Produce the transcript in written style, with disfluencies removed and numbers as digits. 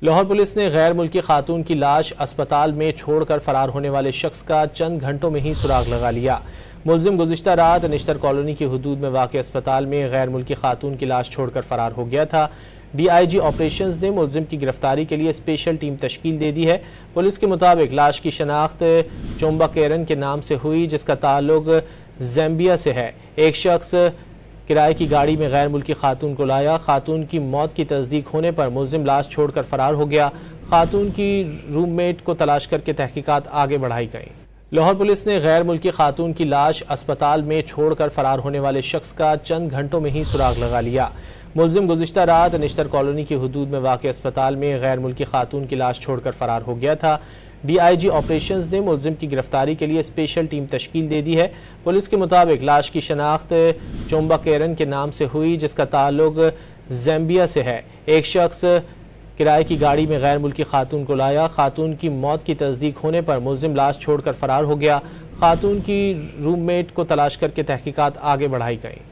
Lahore police نے غیر ملکی خاتون کی لاش اسپتال میں چھوڑ کر فرار ہونے والے شخص کا چند گھنٹوں میں ہی سراغ لگا لیا۔ ملزم گزشتہ رات نشتر کالونی کی حدود میں واقع اسپتال میں غیر ملکی خاتون کی لاش چھوڑ کر فرار ہو گیا تھا۔ ڈی آئی جی آپریشنز نے ملزم کی گرفتاری کے لیے اسپیشل ٹیم تشکیل دے دی ہے۔ پولیس کے مطابق لاش کی شناخت چومبا کیرن کے نام سے ہوئی، جس کا تعلق زامبیا سے ہے۔ ایک شخص کرائے کی گاڑی میں غیر ملکی خاتون کو لایا۔ خاتون کی موت کی تصدیق ہونے پر ملزم لاش چھوڑ کر فرار ہو گیا۔ خاتون کی روم میٹ کو تلاش کر کے تحقیقات آگے بڑھائی گئیں۔ لاہور پولیس نے غیر ملکی خاتون کی لاش اسپتال میں چھوڑ کر فرار ہونے والے شخص کا چند گھنٹوں میں ہی سراغ لگا لیا۔ ملزم گزشتہ رات نشتر کالونی کی حدود میں واقع اسپتال میں غیر ملکی خاتون کی لاش چھوڑ کر فرار ہو گیا تھا۔ ڈی آئی جی آپریشنز نے ملزم کی گرفتاری کے لیے اسپیشل ٹیم تشکیل دے دی ہے۔ پولیس کے مطابق لاش کی شناخت چومبا کیرن کے نام سے ہوئی، جس کا تعلق زامبیا سے ہے۔ ایک شخص کرائے کی گاڑی میں غیر ملکی خاتون کو لایا۔ خاتون کی موت کی تصدیق ہونے پر ملزم لاش چھوڑ کر فرار ہو گیا۔ خاتون کی روم میٹ کو تلاش کر کے تحقیقات آگے بڑھائی گئیں۔